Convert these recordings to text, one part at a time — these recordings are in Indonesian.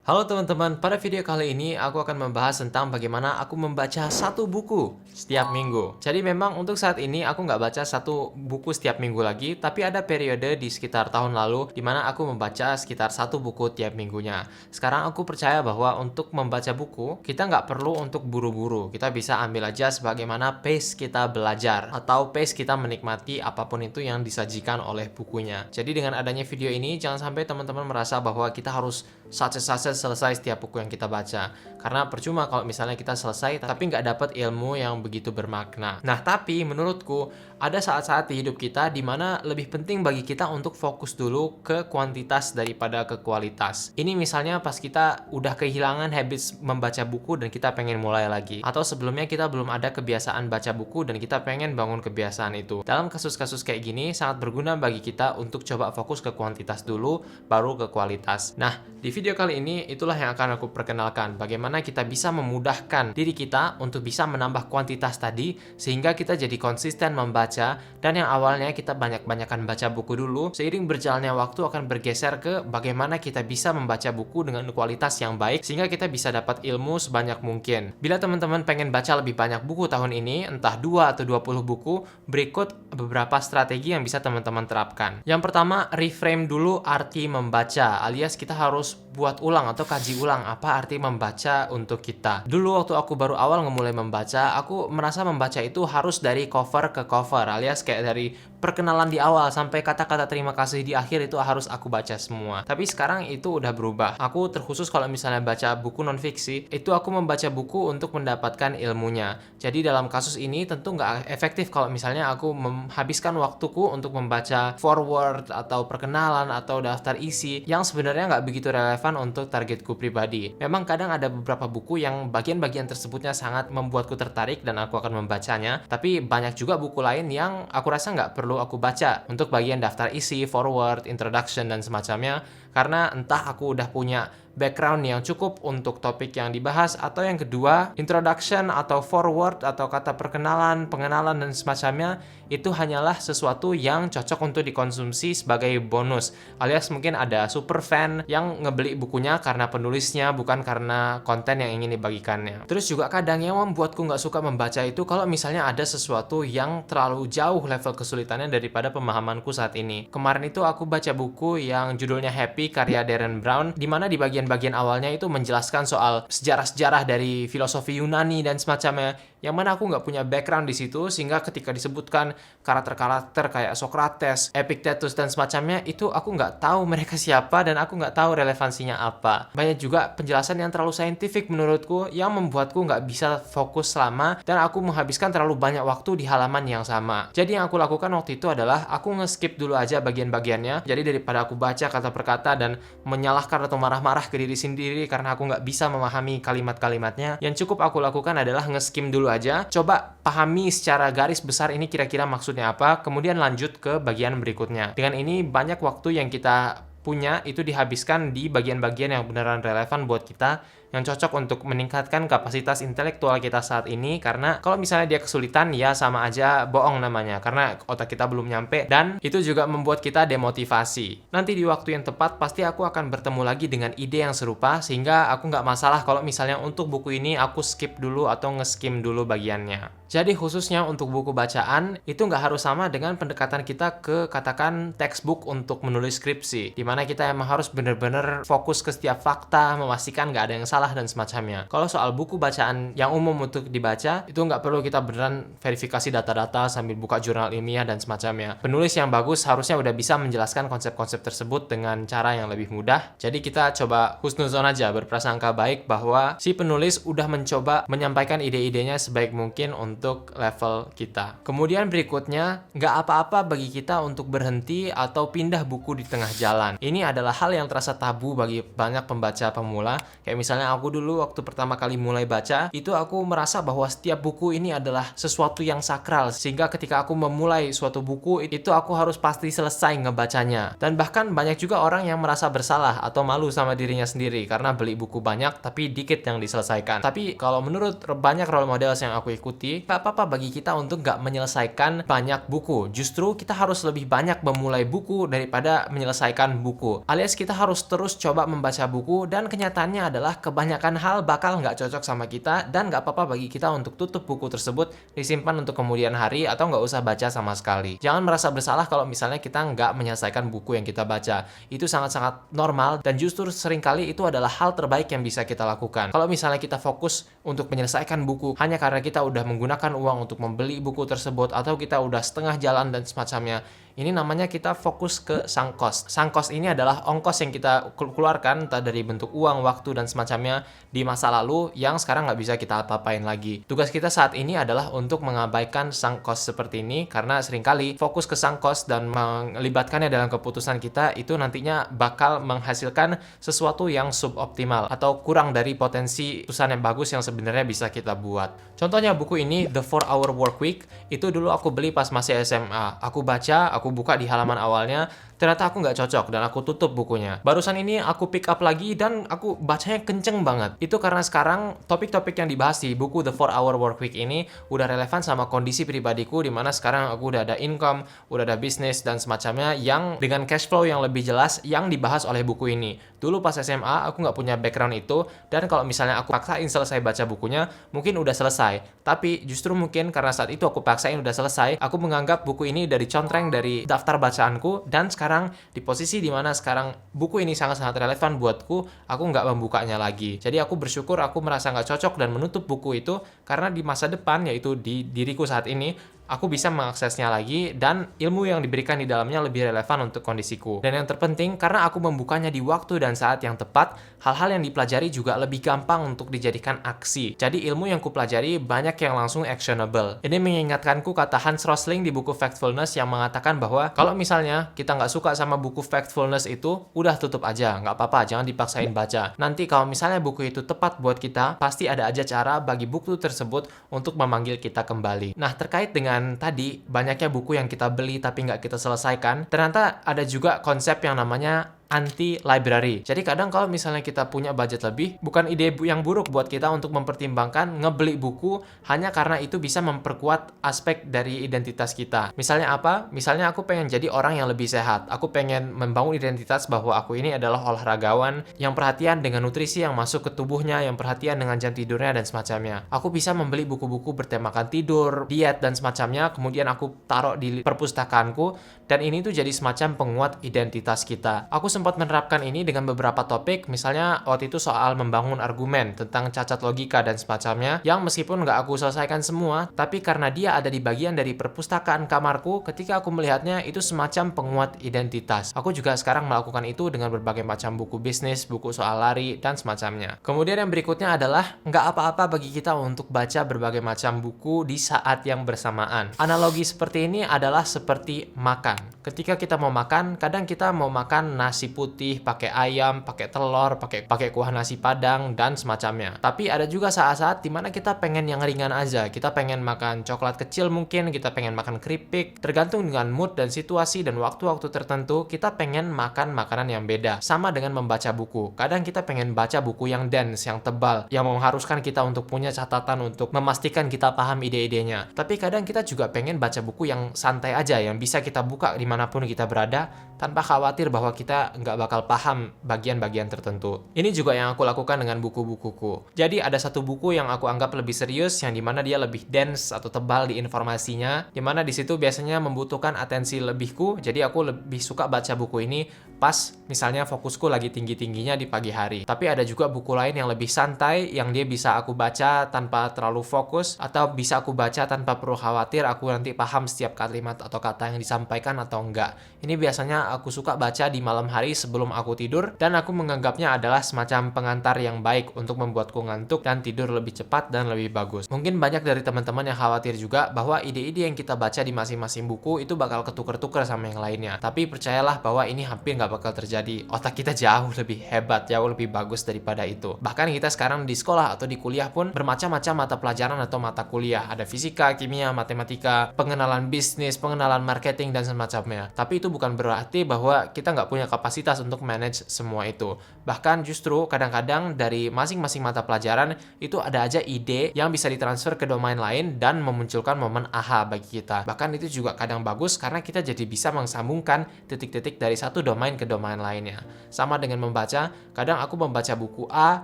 Halo teman-teman, pada video kali ini aku akan membahas tentang bagaimana aku membaca satu buku setiap minggu. Jadi memang untuk saat ini aku nggak baca satu buku setiap minggu lagi, tapi ada periode di sekitar tahun lalu di mana aku membaca sekitar satu buku tiap minggunya. Sekarang aku percaya bahwa untuk membaca buku, kita nggak perlu untuk buru-buru. Kita bisa ambil aja sebagaimana pace kita belajar atau pace kita menikmati apapun itu yang disajikan oleh bukunya. Jadi dengan adanya video ini, jangan sampai teman-teman merasa bahwa kita harus saja selesai setiap buku yang kita baca, karena percuma kalau misalnya kita selesai tapi nggak dapat ilmu yang begitu bermakna. Nah, tapi menurutku ada saat-saat di hidup kita di mana lebih penting bagi kita untuk fokus dulu ke kuantitas daripada ke kualitas. Ini misalnya pas kita udah kehilangan habits membaca buku dan kita pengen mulai lagi, atau sebelumnya kita belum ada kebiasaan baca buku dan kita pengen bangun kebiasaan itu. Dalam kasus-kasus kayak gini sangat berguna bagi kita untuk coba fokus ke kuantitas dulu baru ke kualitas. Nah, di video kali ini itulah yang akan aku perkenalkan, bagaimana kita bisa memudahkan diri kita untuk bisa menambah kuantitas tadi sehingga kita jadi konsisten membaca, dan yang awalnya kita banyak-banyakan baca buku dulu, seiring berjalannya waktu akan bergeser ke bagaimana kita bisa membaca buku dengan kualitas yang baik sehingga kita bisa dapat ilmu sebanyak mungkin. Bila teman-teman pengen baca lebih banyak buku tahun ini, entah 2 atau 20 buku, berikut beberapa strategi yang bisa teman-teman terapkan. Yang pertama, reframe dulu arti membaca, alias kita harus buat ulang atau kaji ulang apa arti membaca untuk kita. Dulu waktu aku baru awal ngemulai membaca, aku merasa membaca itu harus dari cover ke cover, alias kayak dari perkenalan di awal sampai kata-kata terima kasih di akhir itu harus aku baca semua. Tapi sekarang itu udah berubah. Aku terkhusus kalau misalnya baca buku non-fiksi, itu aku membaca buku untuk mendapatkan ilmunya. Jadi dalam kasus ini tentu nggak efektif kalau misalnya aku menghabiskan waktuku untuk membaca forward atau perkenalan atau daftar isi yang sebenarnya nggak begitu relevan untuk targetku pribadi. Memang kadang ada beberapa buku yang bagian-bagian tersebutnya sangat membuatku tertarik dan aku akan membacanya, tapi banyak juga buku lain yang aku rasa nggak perlu aku baca untuk bagian daftar isi, forward, introduction, dan semacamnya, karena entah aku udah punya background yang cukup untuk topik yang dibahas, atau yang kedua, introduction atau forward atau kata perkenalan, pengenalan, dan semacamnya itu hanyalah sesuatu yang cocok untuk dikonsumsi sebagai bonus, alias mungkin ada super fan yang ngebeli bukunya karena penulisnya, bukan karena konten yang ingin dibagikannya. Terus juga kadang yang membuatku nggak suka membaca itu kalau misalnya ada sesuatu yang terlalu jauh level kesulitannya daripada pemahamanku saat ini. Kemarin itu aku baca buku yang judulnya Happy karya Darren Brown, di mana di bagian awalnya itu menjelaskan soal sejarah-sejarah dari filosofi Yunani dan semacamnya, yang mana aku nggak punya background di situ, sehingga ketika disebutkan karakter-karakter kayak Socrates, Epictetus, dan semacamnya, itu aku nggak tahu mereka siapa dan aku nggak tahu relevansinya apa. Banyak juga penjelasan yang terlalu saintifik menurutku yang membuatku nggak bisa fokus lama dan aku menghabiskan terlalu banyak waktu di halaman yang sama. Jadi yang aku lakukan waktu itu adalah aku nge-skip dulu aja bagian-bagiannya. Jadi daripada aku baca kata per kata dan menyalahkan atau marah-marah ke diri sendiri karena aku nggak bisa memahami kalimat-kalimatnya, yang cukup aku lakukan adalah nge-skim dulu aja, coba pahami secara garis besar ini kira-kira maksudnya apa, kemudian lanjut ke bagian berikutnya. Dengan ini banyak waktu yang kita punya itu dihabiskan di bagian-bagian yang beneran relevan buat kita, yang cocok untuk meningkatkan kapasitas intelektual kita saat ini, karena kalau misalnya dia kesulitan ya sama aja bohong namanya, karena otak kita belum nyampe dan itu juga membuat kita demotivasi. Nanti di waktu yang tepat pasti aku akan bertemu lagi dengan ide yang serupa, sehingga aku nggak masalah kalau misalnya untuk buku ini aku skip dulu atau nge-skim dulu bagiannya. Jadi khususnya untuk buku bacaan itu nggak harus sama dengan pendekatan kita ke katakan textbook untuk menulis skripsi, dimana kita emang harus bener-bener fokus ke setiap fakta, memastikan nggak ada yang salah dan semacamnya. Kalau soal buku bacaan yang umum untuk dibaca, itu nggak perlu kita beneran verifikasi data-data sambil buka jurnal ilmiah dan semacamnya. Penulis yang bagus harusnya udah bisa menjelaskan konsep-konsep tersebut dengan cara yang lebih mudah. Jadi kita coba husnuzon aja, berprasangka baik bahwa si penulis udah mencoba menyampaikan ide-idenya sebaik mungkin untuk level kita. Kemudian berikutnya, nggak apa-apa bagi kita untuk berhenti atau pindah buku di tengah jalan. Ini adalah hal yang terasa tabu bagi banyak pembaca pemula. Kayak misalnya aku dulu waktu pertama kali mulai baca, itu aku merasa bahwa setiap buku ini adalah sesuatu yang sakral, sehingga ketika aku memulai suatu buku, itu aku harus pasti selesai ngebacanya. Dan bahkan banyak juga orang yang merasa bersalah atau malu sama dirinya sendiri karena beli buku banyak tapi dikit yang diselesaikan. Tapi kalau menurut banyak role models yang aku ikuti, gak apa-apa bagi kita untuk gak menyelesaikan banyak buku. Justru kita harus lebih banyak memulai buku daripada menyelesaikan buku. Alias kita harus terus coba membaca buku, dan kenyataannya adalah kebanyakan hal bakal gak cocok sama kita, dan gak apa-apa bagi kita untuk tutup buku tersebut, disimpan untuk kemudian hari, atau gak usah baca sama sekali. Jangan merasa bersalah kalau misalnya kita gak menyelesaikan buku yang kita baca. Itu sangat-sangat normal, dan justru seringkali itu adalah hal terbaik yang bisa kita lakukan. Kalau misalnya kita fokus untuk menyelesaikan buku hanya karena kita udah menggunakan uang untuk membeli buku tersebut, atau kita udah setengah jalan dan semacamnya, ini namanya kita fokus ke sang cost. Sang cost ini adalah ongkos yang kita keluarkan entah dari bentuk uang, waktu, dan semacamnya di masa lalu yang sekarang nggak bisa kita apa-apain lagi. Tugas kita saat ini adalah untuk mengabaikan sang cost seperti ini, karena seringkali fokus ke sang cost dan melibatkannya dalam keputusan kita itu nantinya bakal menghasilkan sesuatu yang suboptimal atau kurang dari potensi keputusan yang bagus yang sebenarnya bisa kita buat. Contohnya buku ini, The 4-Hour Workweek, itu dulu aku beli pas masih SMA. Aku baca, aku buka di halaman awalnya, ternyata aku nggak cocok dan aku tutup bukunya. Barusan ini aku pick up lagi dan aku bacanya kenceng banget. Itu karena sekarang topik-topik yang dibahas di buku The 4-Hour Workweek ini udah relevan sama kondisi pribadiku, dimana sekarang aku udah ada income, udah ada bisnis dan semacamnya yang dengan cash flow yang lebih jelas yang dibahas oleh buku ini. Dulu pas SMA aku nggak punya background itu, dan kalau misalnya aku paksain selesai baca bukunya, mungkin udah selesai. Tapi justru mungkin karena saat itu aku paksain udah selesai, aku menganggap buku ini udah dicontreng dari daftar bacaanku, dan sekarang di posisi dimana sekarang buku ini sangat-sangat relevan buatku, aku nggak membukanya lagi. Jadi aku bersyukur aku merasa nggak cocok dan menutup buku itu, karena di masa depan, yaitu di diriku saat ini, aku bisa mengaksesnya lagi dan ilmu yang diberikan di dalamnya lebih relevan untuk kondisiku. Dan yang terpenting, karena aku membukanya di waktu dan saat yang tepat, hal-hal yang dipelajari juga lebih gampang untuk dijadikan aksi. Jadi ilmu yang kupelajari banyak yang langsung actionable. Ini mengingatkanku kata Hans Rosling di buku Factfulness yang mengatakan bahwa kalau misalnya kita nggak suka sama buku Factfulness itu, udah tutup aja, nggak apa-apa, jangan dipaksain baca. Nanti kalau misalnya buku itu tepat buat kita, pasti ada aja cara bagi buku tersebut untuk memanggil kita kembali. Nah, terkait dengan tadi banyaknya buku yang kita beli tapi nggak kita selesaikan, ternyata ada juga konsep yang namanya anti-library. Jadi kadang kalau misalnya kita punya budget lebih, bukan ide yang buruk buat kita untuk mempertimbangkan ngebeli buku hanya karena itu bisa memperkuat aspek dari identitas kita. Misalnya apa? Misalnya aku pengen jadi orang yang lebih sehat. Aku pengen membangun identitas bahwa aku ini adalah olahragawan yang perhatian dengan nutrisi yang masuk ke tubuhnya, yang perhatian dengan jam tidurnya dan semacamnya. Aku bisa membeli buku-buku bertemakan tidur, diet dan semacamnya, kemudian aku taruh di perpustakaanku, dan ini tuh jadi semacam penguat identitas kita. Aku sempat menerapkan ini dengan beberapa topik, misalnya waktu itu soal membangun argumen tentang cacat logika dan semacamnya, yang meskipun nggak aku selesaikan semua, tapi karena dia ada di bagian dari perpustakaan kamarku, ketika aku melihatnya itu semacam penguat identitas. Aku juga sekarang melakukan itu dengan berbagai macam buku bisnis, buku soal lari, dan semacamnya. Kemudian yang berikutnya adalah nggak apa-apa bagi kita untuk baca berbagai macam buku di saat yang bersamaan. Analogi seperti ini adalah seperti makan. Ketika kita mau makan, kadang kita mau makan nasi putih, pakai ayam, pakai telur, pakai kuah nasi padang, dan semacamnya. Tapi ada juga saat-saat dimana kita pengen yang ringan aja. Kita pengen makan coklat kecil mungkin, kita pengen makan keripik. Tergantung dengan mood dan situasi dan waktu-waktu tertentu, kita pengen makan makanan yang beda. Sama dengan membaca buku. Kadang kita pengen baca buku yang dense, yang tebal, yang mengharuskan kita untuk punya catatan untuk memastikan kita paham ide-idenya. Tapi kadang kita juga pengen baca buku yang santai aja, yang bisa kita buka dimanapun kita berada, tanpa khawatir bahwa kita nggak bakal paham bagian-bagian tertentu. Ini juga yang aku lakukan dengan buku-bukuku. Jadi ada satu buku yang aku anggap lebih serius, yang dimana dia lebih dense atau tebal di informasinya, dimana di situ biasanya membutuhkan atensi lebihku. Jadi aku lebih suka baca buku ini pas misalnya fokusku lagi tinggi-tingginya di pagi hari. Tapi ada juga buku lain yang lebih santai, yang dia bisa aku baca tanpa terlalu fokus, atau bisa aku baca tanpa perlu khawatir aku nanti paham setiap kalimat atau kata yang disampaikan atau enggak. Ini biasanya aku suka baca di malam hari sebelum aku tidur, dan aku menganggapnya adalah semacam pengantar yang baik untuk membuatku ngantuk dan tidur lebih cepat dan lebih bagus. Mungkin banyak dari teman-teman yang khawatir juga bahwa ide-ide yang kita baca di masing-masing buku itu bakal ketuker-tuker sama yang lainnya. Tapi percayalah bahwa ini hampir nggak bakal terjadi. Otak kita jauh lebih hebat, jauh lebih bagus daripada itu. Bahkan kita sekarang di sekolah atau di kuliah pun bermacam-macam mata pelajaran atau mata kuliah. Ada fisika, kimia, matematika, pengenalan bisnis, pengenalan marketing, dan semacamnya. Tapi itu bukan berarti berarti bahwa kita nggak punya kapasitas untuk manage semua itu. Bahkan justru kadang-kadang dari masing-masing mata pelajaran itu ada aja ide yang bisa ditransfer ke domain lain dan memunculkan momen aha bagi kita. Bahkan itu juga kadang bagus karena kita jadi bisa mensambungkan titik-titik dari satu domain ke domain lainnya. Sama dengan membaca, kadang aku membaca buku A,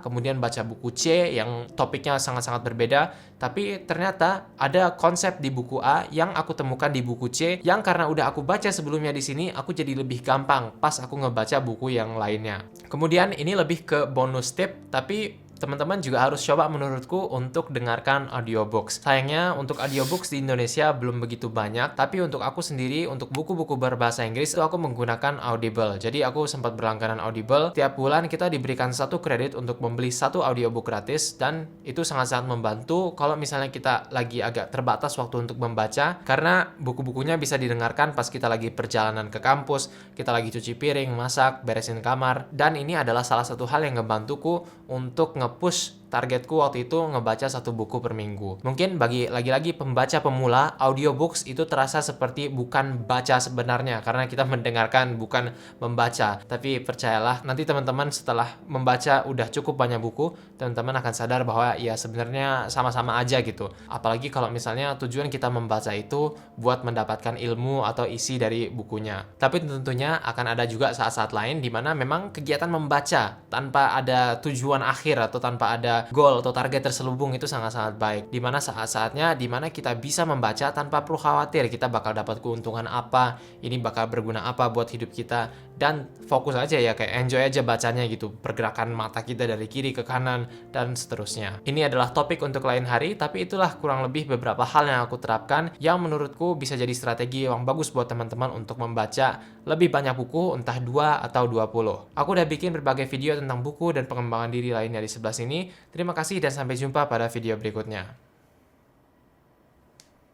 kemudian baca buku C yang topiknya sangat-sangat berbeda, tapi ternyata ada konsep di buku A yang aku temukan di buku C yang karena udah aku baca sebelumnya di sini, aku jadi lebih gampang pas aku ngebaca buku yang lainnya. Kemudian ini lebih ke bonus tip, tapi teman-teman juga harus coba menurutku untuk dengarkan audiobooks. Sayangnya untuk audiobooks di Indonesia belum begitu banyak, tapi untuk aku sendiri, untuk buku-buku berbahasa Inggris itu aku menggunakan Audible. Jadi aku sempat berlangganan Audible. Tiap bulan kita diberikan 1 kredit untuk membeli 1 audiobook gratis, dan itu sangat-sangat membantu kalau misalnya kita lagi agak terbatas waktu untuk membaca, karena buku-bukunya bisa didengarkan pas kita lagi perjalanan ke kampus, kita lagi cuci piring, masak, beresin kamar, dan ini adalah salah satu hal yang ngebantuku untuk nge-push targetku waktu itu ngebaca 1 buku per minggu. Mungkin bagi lagi-lagi pembaca pemula, audiobooks itu terasa seperti bukan baca sebenarnya karena kita mendengarkan bukan membaca. Tapi percayalah, nanti teman-teman setelah membaca udah cukup banyak buku, teman-teman akan sadar bahwa ya sebenarnya sama-sama aja gitu. Apalagi kalau misalnya tujuan kita membaca itu buat mendapatkan ilmu atau isi dari bukunya. Tapi tentunya akan ada juga saat-saat lain di mana memang kegiatan membaca tanpa ada tujuan akhir atau tanpa ada goal atau target terselubung itu sangat-sangat baik. Dimana saat-saatnya dimana kita bisa membaca tanpa perlu khawatir kita bakal dapat keuntungan apa, ini bakal berguna apa buat hidup kita, dan fokus aja ya, kayak enjoy aja bacanya gitu, pergerakan mata kita dari kiri ke kanan dan seterusnya. Ini adalah topik untuk lain hari, tapi itulah kurang lebih beberapa hal yang aku terapkan yang menurutku bisa jadi strategi yang bagus buat teman-teman untuk membaca lebih banyak buku, entah 2 atau 20. Aku udah bikin berbagai video tentang buku dan pengembangan diri lainnya di sebelah sini. Terima kasih dan sampai jumpa pada video berikutnya.